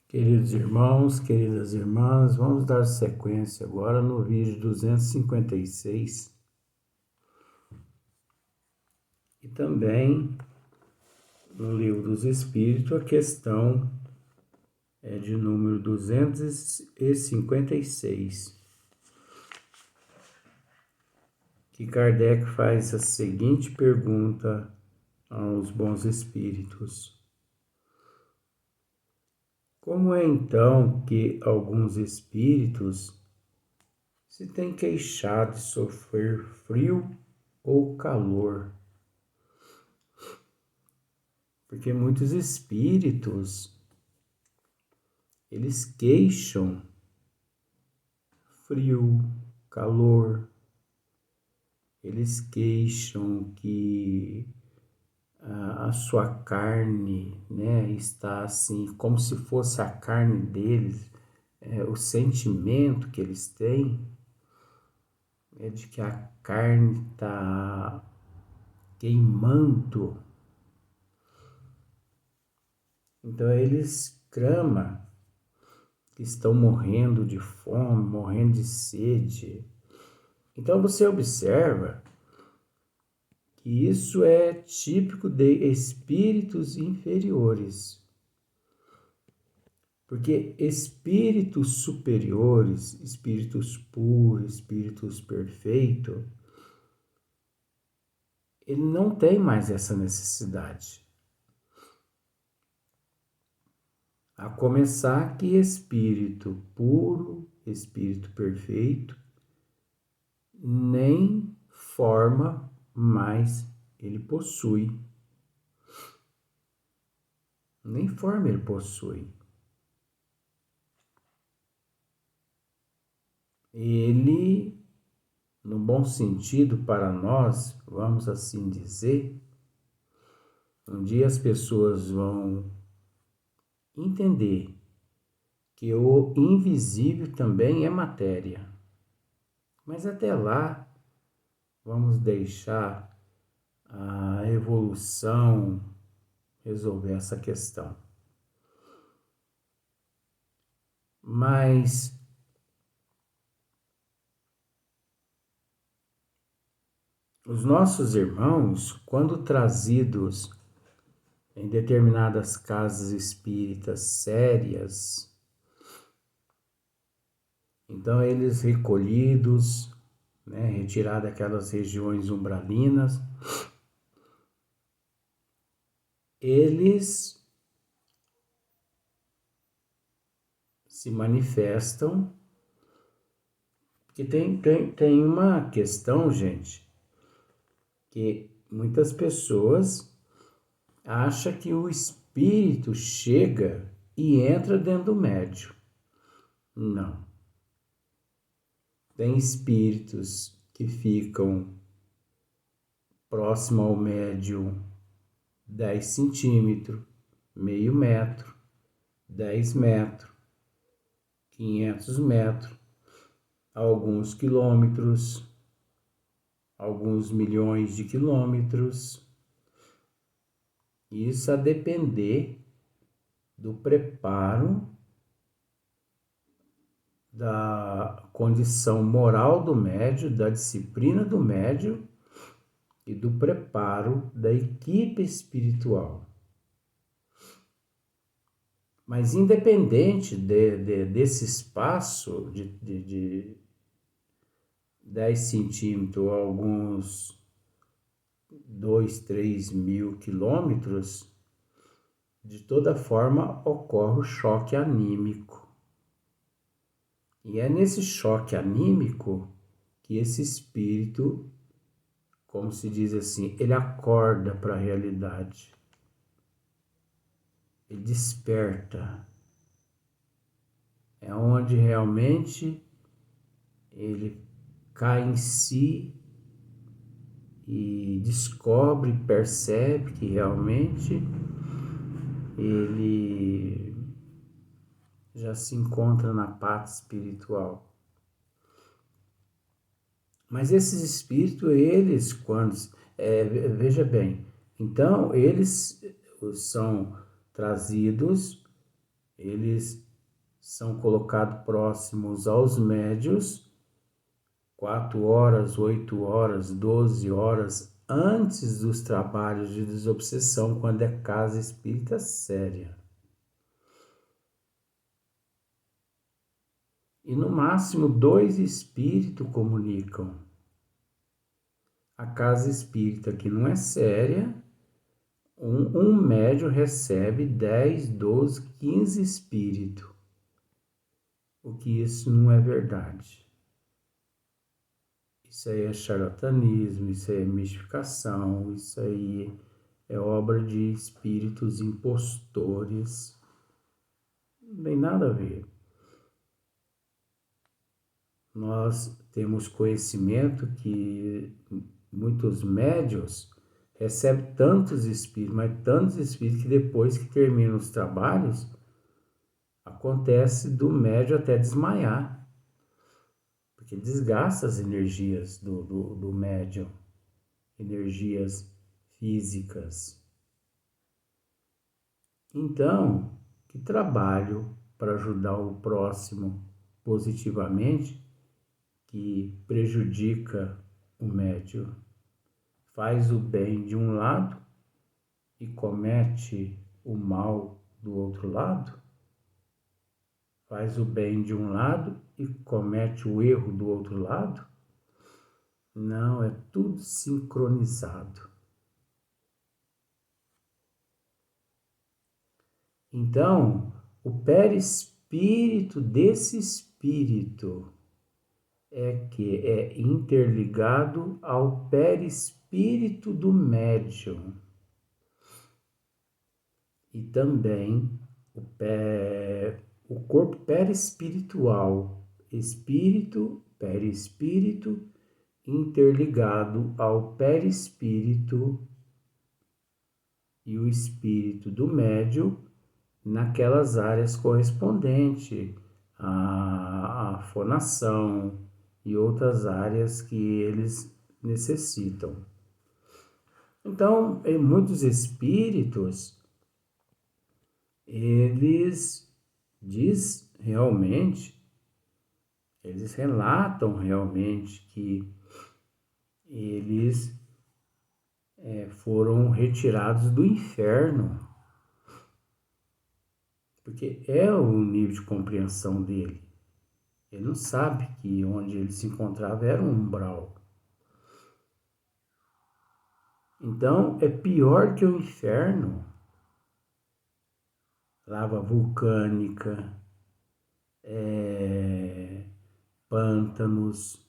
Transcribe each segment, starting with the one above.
Queridos irmãos, queridas irmãs, vamos dar sequência agora no vídeo 256 e também no Livro dos Espíritos a questão é de número 256, que Kardec faz a seguinte pergunta aos bons espíritos: como é então que alguns espíritos se têm queixado de sofrer frio ou calor? Porque muitos espíritos, eles queixam frio, calor, eles queixam que a sua carne, né, está assim, como se fosse a carne deles, o sentimento que eles têm é de que a carne está queimando. Então eles clamam que estão morrendo de fome, morrendo de sede. Então você observa que isso é típico de espíritos inferiores. Porque espíritos superiores, espíritos puros, espíritos perfeitos, ele não tem mais essa necessidade. A começar que espírito puro, espírito perfeito, nem forma mais ele possui. Nem forma ele possui. Ele, no bom sentido para nós, vamos assim dizer, um dia as pessoas vão entender que o invisível também é matéria. Mas até lá, vamos deixar a evolução resolver essa questão. Mas os nossos irmãos, quando trazidos em determinadas casas espíritas sérias, então eles recolhidos, né, retirados daquelas regiões umbralinas, eles se manifestam, porque tem uma questão, gente, que muitas pessoas acham que o espírito chega e entra dentro do médium. Não. Tem espíritos que ficam próximo ao médium 10 centímetros, meio metro, 10 metros, 500 metros, alguns quilômetros, alguns milhões de quilômetros. Isso a depender do preparo, da condição moral do médium, da disciplina do médium e do preparo da equipe espiritual. Mas independente desse espaço de 10 centímetros ou alguns 2, 3 mil quilômetros, de toda forma ocorre o choque anímico. E é nesse choque anímico que esse espírito, como se diz assim, ele acorda para a realidade. Ele desperta. É onde realmente ele cai em si e descobre, percebe que realmente ele já se encontra na paz espiritual. Mas esses espíritos, eles, veja bem, então eles são trazidos eles são colocados próximos aos médios 4 horas, 8 horas, 12 horas antes dos trabalhos de desobsessão, quando é casa espírita séria. E no máximo 2 espíritos comunicam. A casa espírita que não é séria, um médium recebe 10, 12, 15 espíritos. O que isso não é verdade. Isso aí é charlatanismo, isso aí é mistificação, isso aí é obra de espíritos impostores. Não tem nada a ver. Nós temos conhecimento que muitos médios recebem tantos espíritos, mas tantos espíritos que depois que terminam os trabalhos, acontece do médium até desmaiar, porque desgasta as energias do médium, energias físicas. Então, que trabalho para ajudar o próximo positivamente que prejudica o médium, faz o bem de um lado e comete o mal do outro lado? Faz o bem de um lado e comete o erro do outro lado? Não, é tudo sincronizado. Então, o perispírito desse espírito é que é interligado ao perispírito do médium. E também o corpo perispiritual, espírito, perispírito, interligado ao perispírito e o espírito do médium naquelas áreas correspondentes à fonação e outras áreas que eles necessitam. Então, em muitos espíritos, eles relatam realmente que eles foram retirados do inferno, porque é o nível de compreensão dele. Ele não sabe que onde ele se encontrava era um umbral. Então, é pior que o inferno. Lava vulcânica, pântanos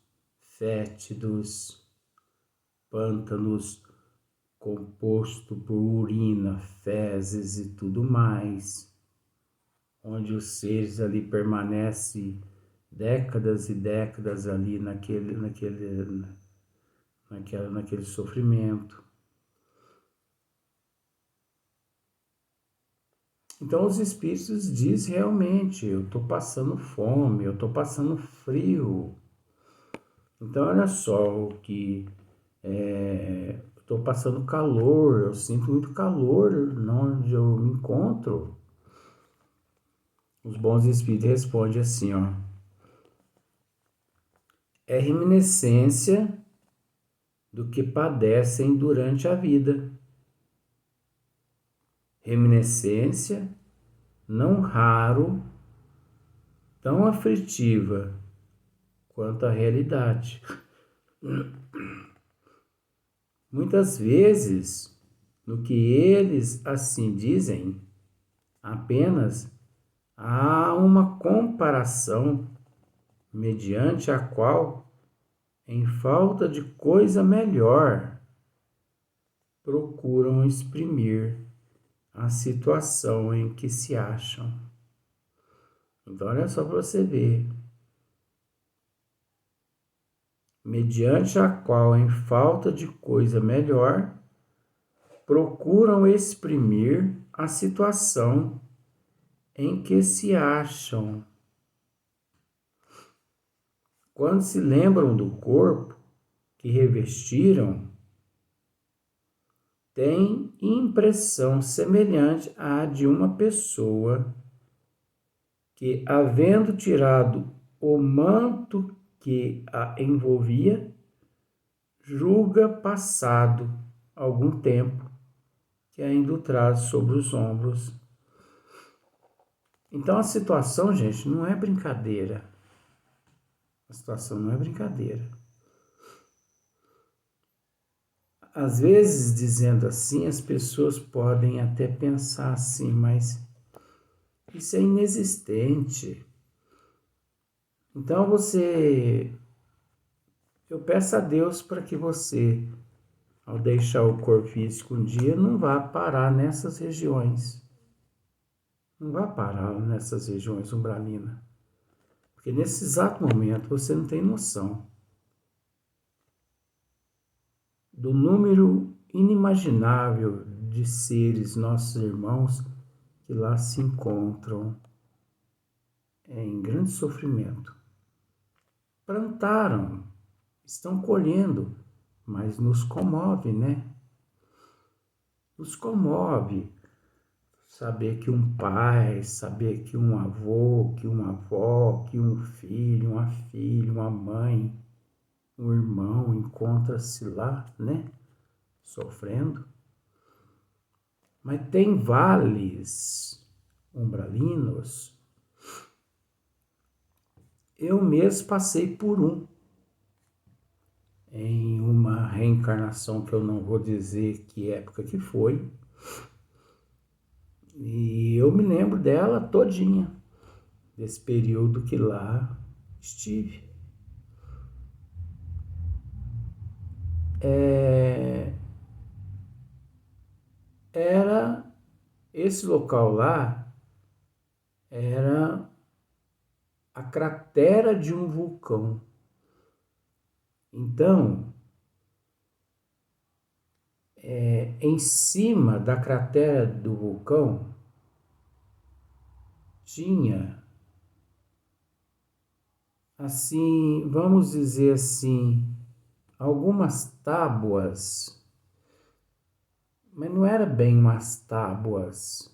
fétidos, pântanos composto por urina, fezes e tudo mais, onde os seres ali permanecem décadas e décadas ali naquele sofrimento. Então os espíritos dizem realmente, eu estou passando fome, eu estou passando frio. Então olha só o que estou passando calor, eu sinto muito calor onde eu me encontro. Os bons espíritos respondem assim, ó. É reminiscência do que padecem durante a vida. Reminiscência, não raro, tão aflitiva quanto a realidade. Muitas vezes, no que eles assim dizem, apenas há uma comparação mediante a qual, em falta de coisa melhor, procuram exprimir a situação em que se acham. Então, olha só para você ver. Mediante a qual, em falta de coisa melhor, procuram exprimir a situação em que se acham. Quando se lembram do corpo que revestiram, têm impressão semelhante à de uma pessoa que, havendo tirado o manto que a envolvia, julga passado algum tempo que ainda o traz sobre os ombros. Então a situação, gente, não é brincadeira. A situação não é brincadeira. Às vezes, dizendo assim, as pessoas podem até pensar assim, mas isso é inexistente. Então eu peço a Deus para que você, ao deixar o corpo físico um dia, não vá parar nessas regiões. Não vá parar nessas regiões umbralinas. Porque nesse exato momento você não tem noção do número inimaginável de seres, nossos irmãos, que lá se encontram em grande sofrimento. Plantaram, estão colhendo, mas nos comove, né? Nos comove saber que um pai, saber que um avô, que uma avó, que um filho, uma filha, uma mãe, um irmão encontra-se lá, né? Sofrendo. Mas tem vales umbralinos. Eu mesmo passei por um, em uma reencarnação que eu não vou dizer que época que foi. E eu me lembro dela todinha, desse período que lá estive. Esse local lá era a cratera de um vulcão. Então, em cima da cratera do vulcão tinha, assim, vamos dizer assim, algumas tábuas, mas não era bem umas tábuas.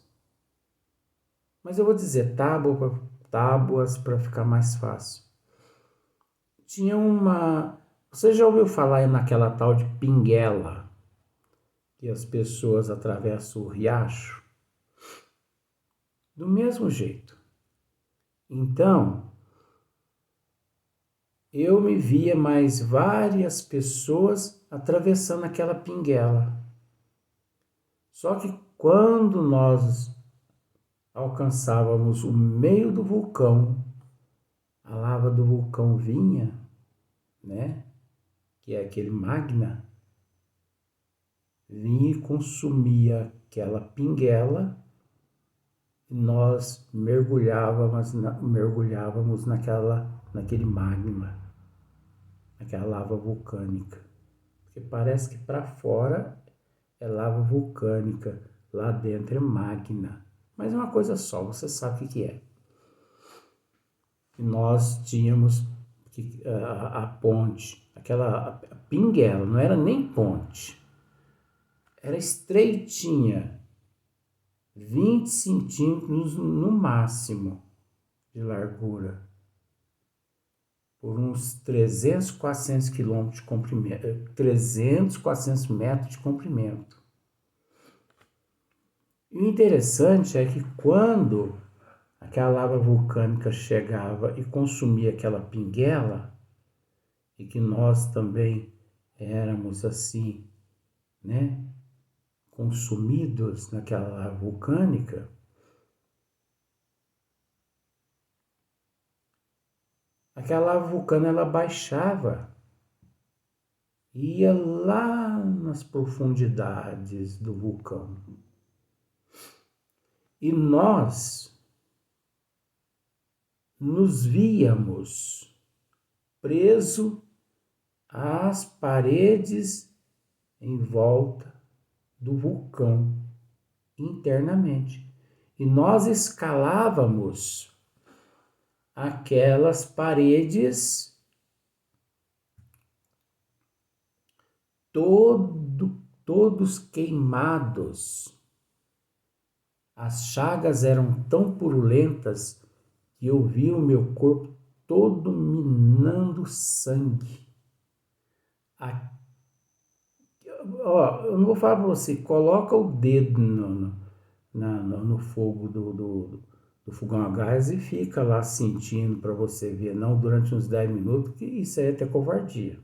Mas eu vou dizer tábuas para ficar mais fácil. Tinha uma... Você já ouviu falar naquela tal de pinguela, que as pessoas atravessam o riacho? Do mesmo jeito. Então, eu me via mais várias pessoas atravessando aquela pinguela. Só que quando nós alcançávamos o meio do vulcão, a lava do vulcão vinha, né? Que é aquele magma, vinha e consumia aquela pinguela e nós mergulhávamos naquele magma, naquela lava vulcânica. Porque parece que para fora é lava vulcânica, lá dentro é magma. Mas é uma coisa só, você sabe o que é. E nós tínhamos a ponte, aquela pinguela, não era nem ponte, era estreitinha, 20 centímetros no máximo de largura, por uns 300, 400 quilômetros de comprimento, 300, 400 metros de comprimento. E o interessante é que quando aquela lava vulcânica chegava e consumia aquela pinguela, e que nós também éramos assim, né, consumidos naquela lava vulcânica, aquela lava vulcânica ela baixava, ia lá nas profundidades do vulcão. E nós nos víamos preso às paredes em volta do vulcão internamente. E nós escalávamos aquelas paredes todos queimados. As chagas eram tão purulentas que eu vi o meu corpo todo minando sangue. Eu não vou falar para você, coloca o dedo no fogo do fogão a gás e fica lá sentindo para você ver, não durante uns 10 minutos, que isso aí é até covardia.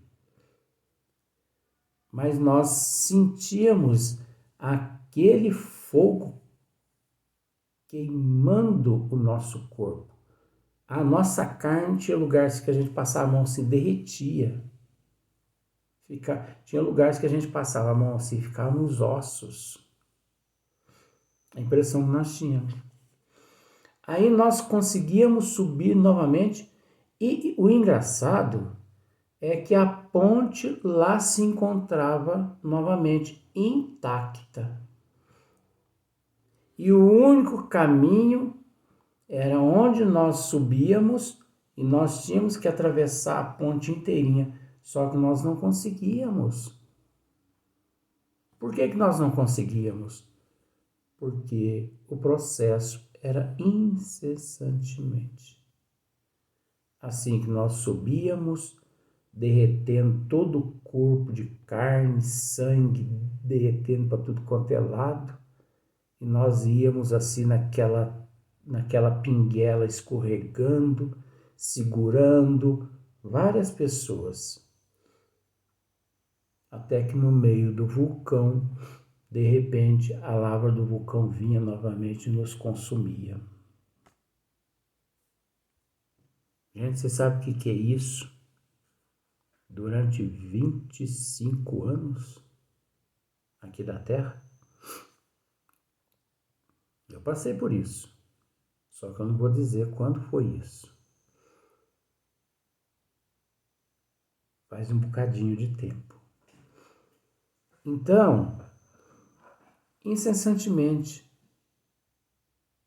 Mas nós sentíamos aquele fogo queimando o nosso corpo. A nossa carne tinha lugares que a gente passava a mão se derretia. Tinha lugares que a gente passava a mão assim, ficava nos ossos. A impressão que nós tínhamos. Aí nós conseguíamos subir novamente e o engraçado é que a ponte lá se encontrava novamente intacta. E o único caminho era onde nós subíamos e nós tínhamos que atravessar a ponte inteirinha, só que nós não conseguíamos. Por que nós não conseguíamos? Porque o processo era incessantemente. Assim que nós subíamos, derretendo todo o corpo de carne, sangue, derretendo para tudo quanto é lado, e nós íamos assim naquela pinguela escorregando, segurando várias pessoas. Até que no meio do vulcão, de repente, a lava do vulcão vinha novamente e nos consumia. Gente, você sabe o que é isso? Durante 25 anos aqui da Terra, eu passei por isso. Só que eu não vou dizer quando foi isso. Faz um bocadinho de tempo. Então, incessantemente,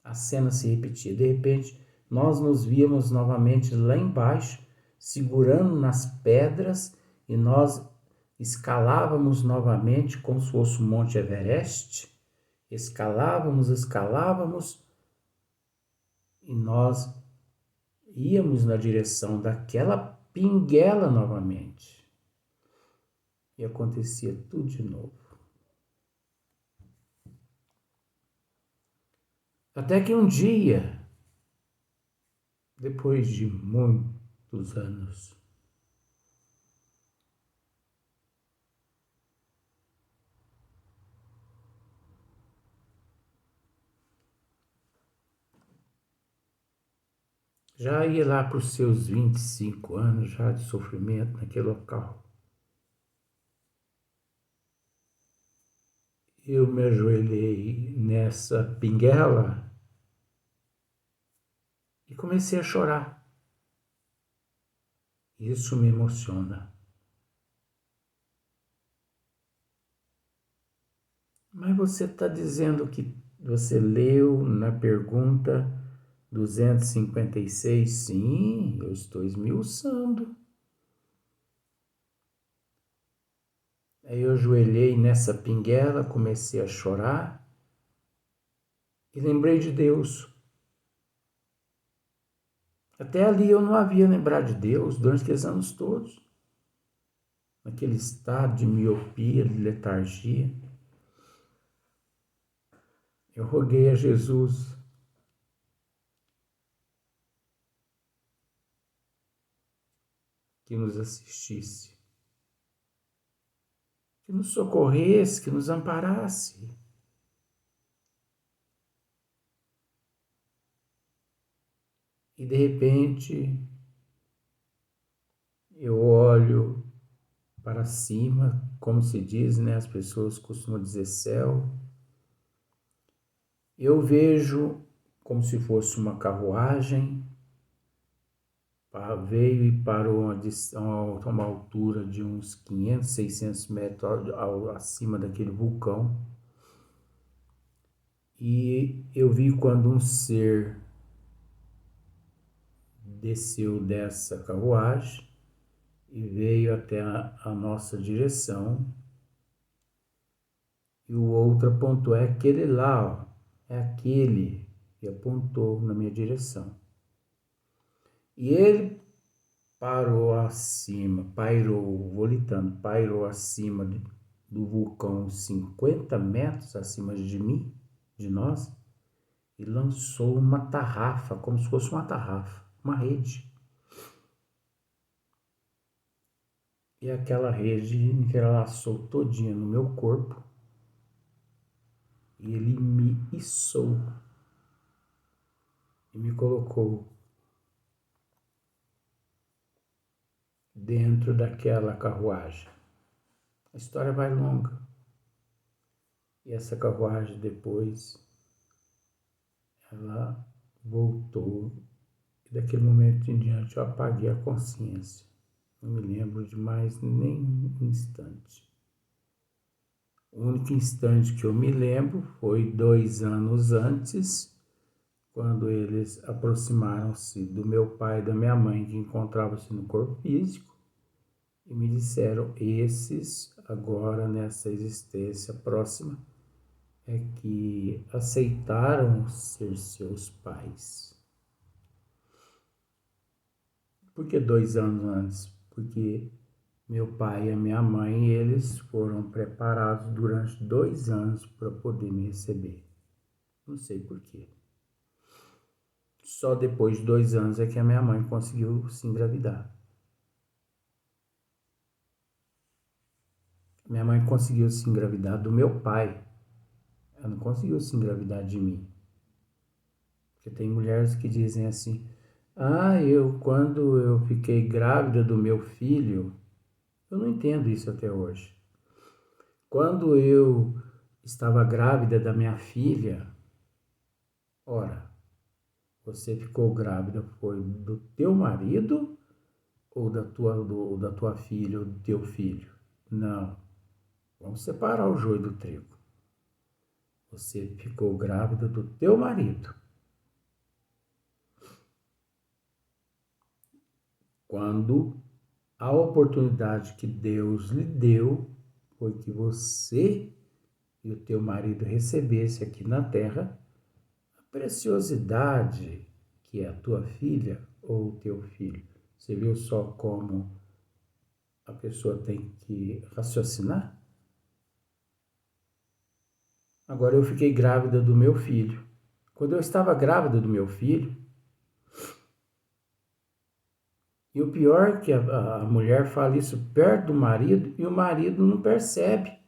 a cena se repetia. De repente, nós nos víamos novamente lá embaixo, segurando nas pedras, e nós escalávamos novamente como se fosse o Monte Everest. Escalávamos, e nós íamos na direção daquela pinguela novamente. E acontecia tudo de novo. Até que um dia, depois de muitos anos, já ia lá para os seus 25 anos já de sofrimento naquele local. Eu me ajoelhei nessa pinguela e comecei a chorar. Isso me emociona. Mas você está dizendo que você leu na pergunta 256? Sim, eu estou esmiuçando. Aí eu ajoelhei nessa pinguela, comecei a chorar e lembrei de Deus. Até ali eu não havia lembrado de Deus durante aqueles anos todos. Naquele estado de miopia, de letargia. Eu roguei a Jesus que nos assistisse, que nos socorresse, que nos amparasse. E de repente eu olho para cima, como se diz, né? As pessoas costumam dizer céu. Eu vejo como se fosse uma carruagem, veio e parou a uma altura de uns 500, 600 metros acima daquele vulcão. E eu vi quando um ser desceu dessa carruagem e veio até a nossa direção. E o outro apontou, é aquele lá, ó, é aquele, e apontou na minha direção. E ele pairou acima do vulcão 50 metros acima de mim, de nós, e lançou uma tarrafa, como se fosse uma tarrafa, uma rede. E aquela rede entrelaçou todinha no meu corpo e ele me içou e me colocou dentro daquela carruagem. A história vai longa. E essa carruagem depois, ela voltou. E daquele momento em diante eu apaguei a consciência. Não me lembro de mais nem um instante. O único instante que eu me lembro foi 2 anos antes, quando eles aproximaram-se do meu pai e da minha mãe, que encontravam-se no corpo físico, e me disseram: esses, agora nessa existência próxima, é que aceitaram ser seus pais. Por que 2 anos antes? Porque meu pai e a minha mãe, eles foram preparados durante 2 anos para poder me receber. Não sei por quê. Só depois de 2 anos é que a minha mãe conseguiu se engravidar. Minha mãe conseguiu se engravidar do meu pai. Ela não conseguiu se engravidar de mim. Porque tem mulheres que dizem assim: quando eu fiquei grávida do meu filho, eu não entendo isso até hoje. Quando eu estava grávida da minha filha, ora, você ficou grávida foi do teu marido ou da tua filha ou do teu filho? Não. Vamos separar o joio do trigo. Você ficou grávida do teu marido. Quando a oportunidade que Deus lhe deu foi que você e o teu marido recebesse aqui na terra a preciosidade que é a tua filha ou o teu filho. Você viu só como a pessoa tem que raciocinar? Agora eu fiquei grávida do meu filho. Quando eu estava grávida do meu filho, e o pior é que a mulher fala isso perto do marido e o marido não percebe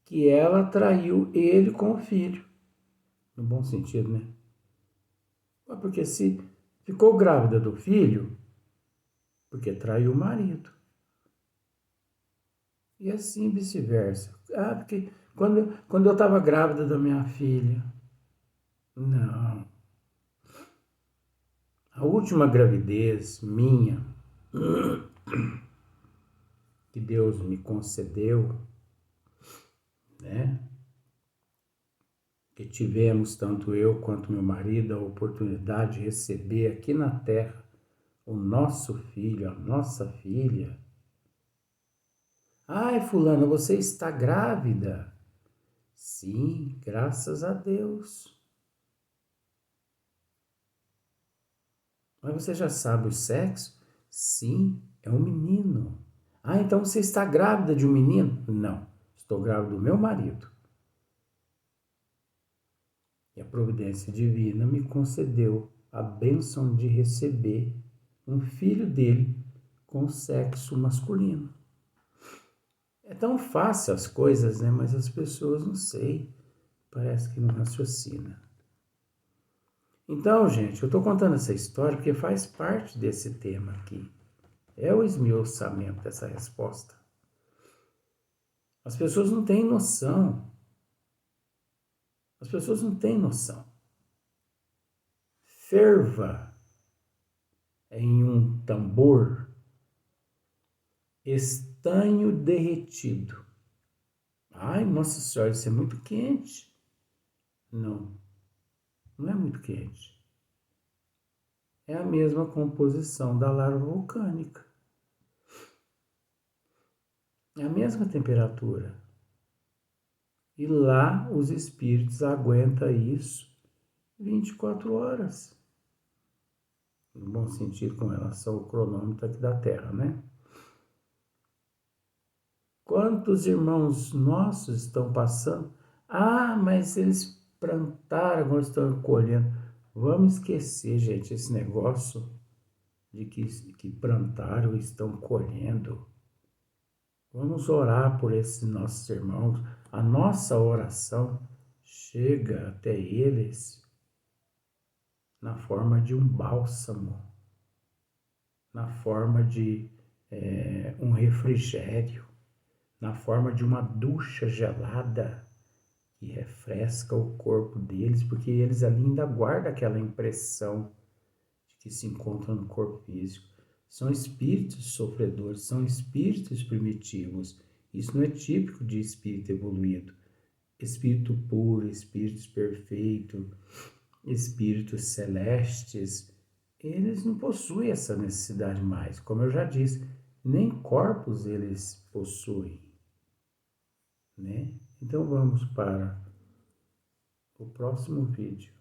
que ela traiu ele com o filho. No bom sentido, né? Porque se ficou grávida do filho, porque traiu o marido. E assim vice-versa. Porque quando eu estava grávida da minha filha. Não. A última gravidez minha, que Deus me concedeu, né? Que tivemos, tanto eu quanto meu marido, a oportunidade de receber aqui na terra o nosso filho, a nossa filha. Ai, fulana, você está grávida? Sim, graças a Deus. Mas você já sabe o sexo? Sim, é um menino. Então você está grávida de um menino? Não, estou grávida do meu marido. E a providência divina me concedeu a bênção de receber um filho dele com sexo masculino. É tão fácil as coisas, né? Mas as pessoas não sei, parece que não raciocinam. Então, gente, eu estou contando essa história porque faz parte desse tema aqui. É o esmiuçamento dessa resposta. As pessoas não têm noção. As pessoas não têm noção. Ferva em um tambor estanho derretido. Ai, Nossa Senhora, isso é muito quente. Não, não é muito quente. É a mesma composição da lava vulcânica. É a mesma temperatura. E lá os espíritos aguentam isso 24 horas. no bom sentido com relação ao cronômetro aqui da Terra, né? Quantos irmãos nossos estão passando? Ah, mas eles plantaram, agora estão colhendo. Vamos esquecer, gente, esse negócio de que plantaram e estão colhendo. Vamos orar por esses nossos irmãos. A nossa oração chega até eles na forma de um bálsamo, na forma de um refrigério, na forma de uma ducha gelada que refresca o corpo deles, porque eles ali ainda guardam aquela impressão de que se encontram no corpo físico. São espíritos sofredores, são espíritos primitivos. Isso não é típico de espírito evoluído. Espírito puro, espíritos perfeitos, espíritos celestes, eles não possuem essa necessidade mais. Como eu já disse, nem corpos eles possuem, né? Então vamos para o próximo vídeo.